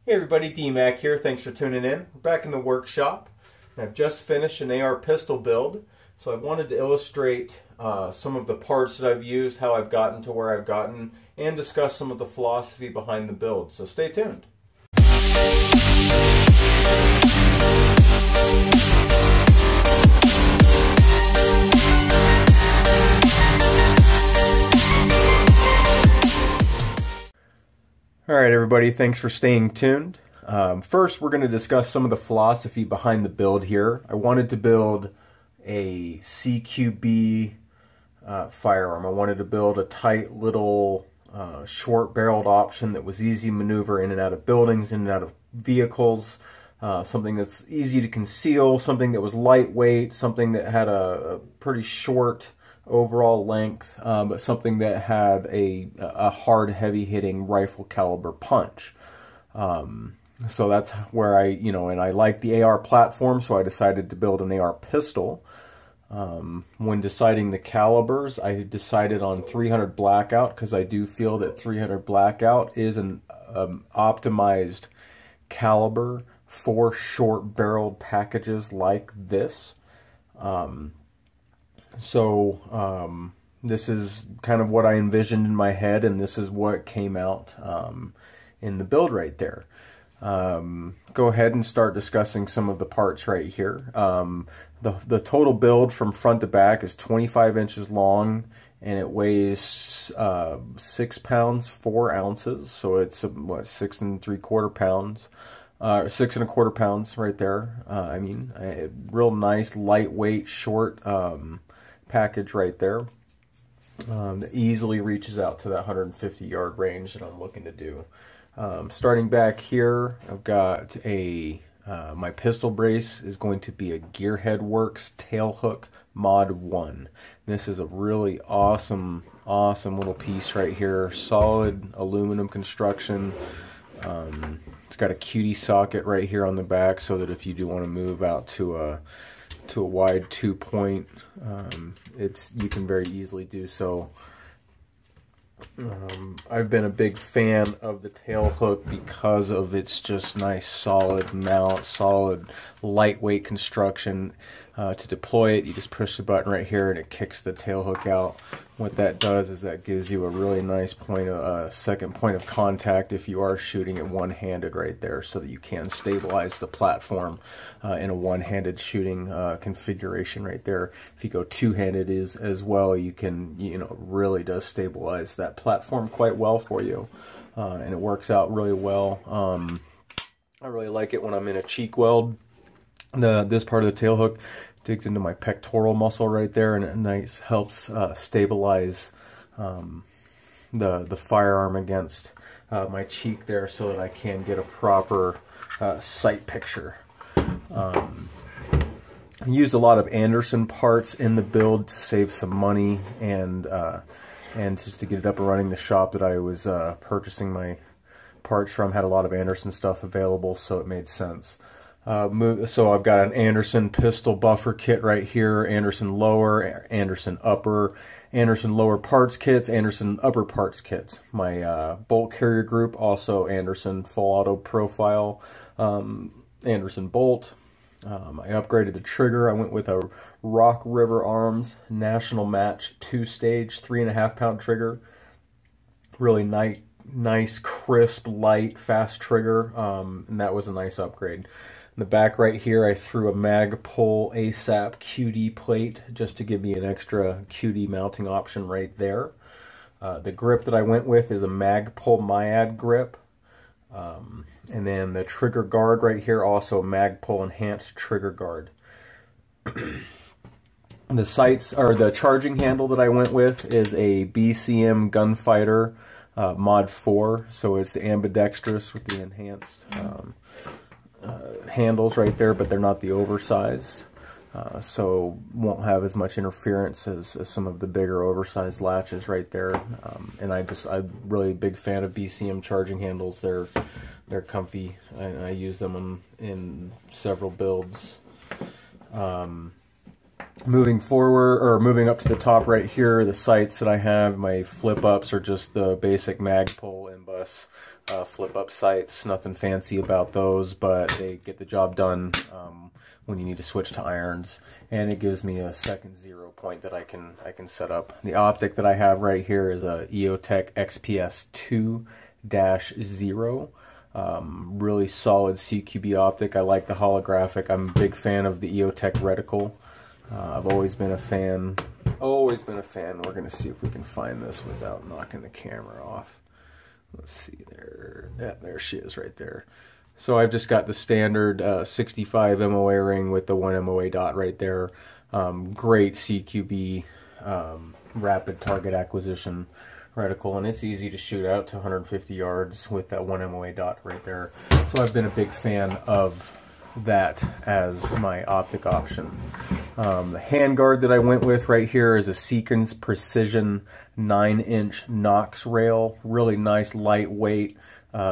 Hey everybody, Dmak here. Thanks for tuning in. We're back in the workshop. And I've just finished an AR pistol build, so I wanted to illustrate some of the parts that I've used, how I've gotten to where I've gotten, and discuss some of the philosophy behind the build. So stay tuned. Alright everybody, thanks for staying tuned. First we're going to discuss some of the philosophy behind the build here. I wanted to build a CQB firearm. I wanted to build a tight little short-barreled option that was easy to maneuver in and out of buildings, in and out of vehicles, something that's easy to conceal, something that was lightweight, something that had a pretty short overall length, but something that had a hard, heavy-hitting rifle caliber punch. So that's where and I like the AR platform, so I decided to build an AR pistol. When deciding the calibers, I decided on 300 Blackout because I do feel that 300 Blackout is an optimized caliber for short-barreled packages like this. This is kind of what I envisioned in my head, and this is what came out in the build right there. Go ahead and start discussing some of the parts right here. The total build from front to back is 25 inches long, and it weighs 6 pounds 4 ounces, so it's what, 6 3/4 pounds. 6 1/4 pounds right there. Real nice, lightweight, short package right there. That easily reaches out to that 150-yard range that I'm looking to do. Starting back here, I've got my pistol brace is going to be a GearHeadWorks Tailhook Mod 1. This is a really awesome little piece right here. Solid aluminum construction. It's got a QD socket right here on the back, so that if you do want to move out to a wide 2-point, you can very easily do so. I've been a big fan of the tail hook because of its just nice solid mount, solid lightweight construction. To deploy it, you just push the button right here and it kicks the tail hook out. What that does is that gives you a really nice second point of contact if you are shooting it one-handed right there, so that you can stabilize the platform in a one-handed shooting configuration right there. If you go two-handed as well, you can, really does stabilize that platform quite well for you, and it works out really well. I really like it when I'm in a cheek weld. This part of the tail hook digs into my pectoral muscle right there, and it helps stabilize the firearm against my cheek there, so that I can get a proper sight picture. I used a lot of Anderson parts in the build to save some money, and just to get it up and running. The shop that I was purchasing my parts from had a lot of Anderson stuff available, so it made sense. So I've got an Anderson pistol buffer kit right here, Anderson lower, Anderson upper, Anderson lower parts kits, Anderson upper parts kits. My bolt carrier group, also Anderson full auto profile, Anderson bolt. I upgraded the trigger. I went with a Rock River Arms National Match 2-stage 3.5 pound trigger. Really nice, crisp, light, fast trigger, and that was a nice upgrade. In the back right here, I threw a Magpul ASAP QD plate just to give me an extra QD mounting option right there. The grip that I went with is a Magpul Myad grip. And then the trigger guard right here, also Magpul Enhanced Trigger Guard. The sights, or the charging handle that I went with, is a BCM Gunfighter Mod 4. So it's the ambidextrous with the enhanced handles right there, but they're not the oversized, so won't have as much interference as some of the bigger oversized latches right there. And I'm really a big fan of BCM charging handles. They're comfy, and I use them in several builds. Moving forward, or moving up to the top right here, the sights that I have, my flip ups are just the basic Magpul MBUS flip-up sights. Nothing fancy about those, but they get the job done when you need to switch to irons. And it gives me a second 0 point that I can set up. The optic that I have right here is a EOTech XPS 2-0. Really solid CQB optic. I like the holographic. I'm a big fan of the EOTech reticle. I've always been a fan. We're going to see if we can find this without knocking the camera off. Let's see there. Yeah, there she is right there. So I've just got the standard 65 MOA ring with the 1 MOA dot right there. Great CQB rapid target acquisition reticle, and it's easy to shoot out to 150 yards with that 1 MOA dot right there. So I've been a big fan of that as my optic option. The handguard that I went with right here is a Seekins Precision 9-inch KNOX rail. Really nice, lightweight,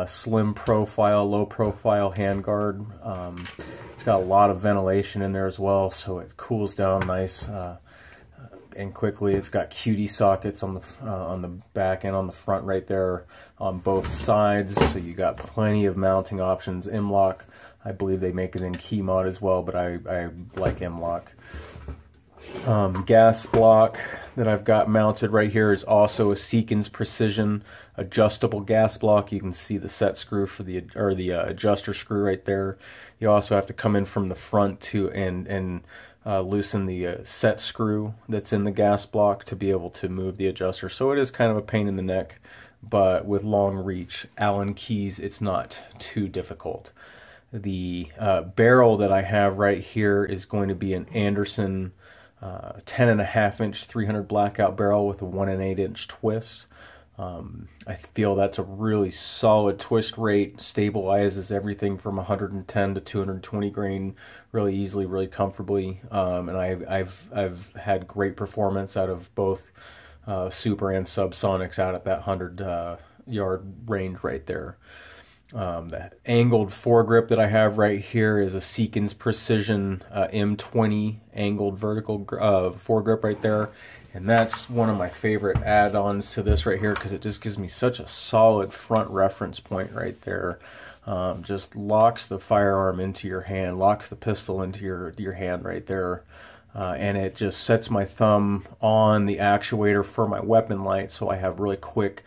slim profile, low profile handguard. It's got a lot of ventilation in there as well, so it cools down nice and quickly. It's got QD sockets on the back and on the front right there on both sides, so you got plenty of mounting options. Mlok, I believe they make it in key mod as well, but I like Mlok. Gas block that I've got mounted right here is also a Seekins Precision adjustable gas block. You can see the set screw for the adjuster screw right there. You also have to come in from the front to and loosen the set screw that's in the gas block to be able to move the adjuster. So it is kind of a pain in the neck, but with long reach Allen keys, it's not too difficult. The barrel that I have right here is going to be an Anderson 10.5-inch 300 Blackout barrel with a 1 1/8-inch twist. I feel that's a really solid twist rate, stabilizes everything from 110 to 220 grain really easily, really comfortably, and I've had great performance out of both super and subsonics out at that 100 yard range right there. The angled foregrip that I have right here is a Seekins Precision M20 angled vertical foregrip right there. And that's one of my favorite add-ons to this right here because it just gives me such a solid front reference point right there. Just locks the firearm into your hand, locks the pistol into your hand right there. And it just sets my thumb on the actuator for my weapon light, so I have really quick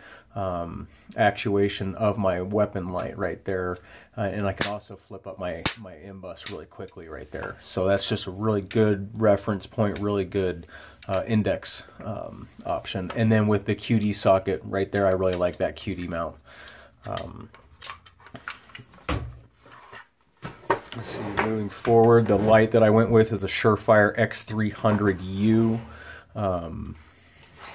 actuation of my weapon light right there, and I can also flip up my MBUS really quickly right there. So that's just a really good reference point, really good index option. And then with the QD socket right there, I really like that QD mount. Let's see, moving forward, the light that I went with is a Surefire X300U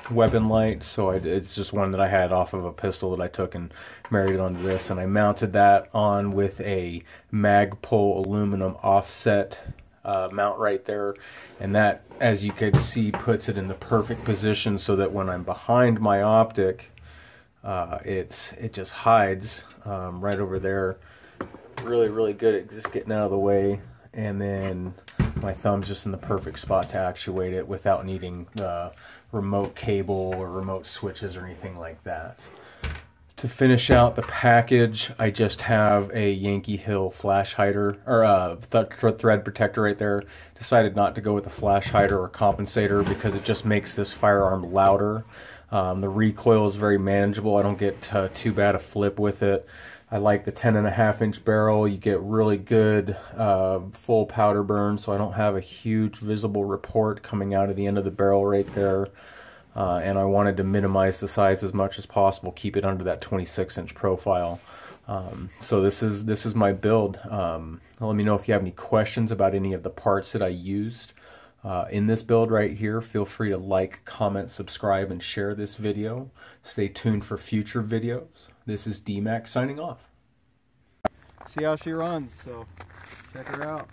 weapon light. So it's just one that I had off of a pistol that I took and married it onto this, and I mounted that on with a Magpul aluminum offset mount right there, and that, as you can see, puts it in the perfect position so that when I'm behind my optic, it just hides right over there. Really good at just getting out of the way, and then my thumb's just in the perfect spot to actuate it without needing the remote cable or remote switches or anything like that. To finish out the package, I just have a Yankee Hill flash hider, or thread protector right there. Decided not to go with a flash hider or compensator because it just makes this firearm louder. The recoil is very manageable. I don't get too bad a flip with it. I like the 10.5-inch barrel. You get really good full powder burn, so I don't have a huge visible report coming out of the end of the barrel right there. And I wanted to minimize the size as much as possible, keep it under that 26-inch profile. So this is my build. Let me know if you have any questions about any of the parts that I used in this build right here. Feel free to like, comment, subscribe, and share this video. Stay tuned for future videos. This is Dmak signing off. See how she runs, so check her out.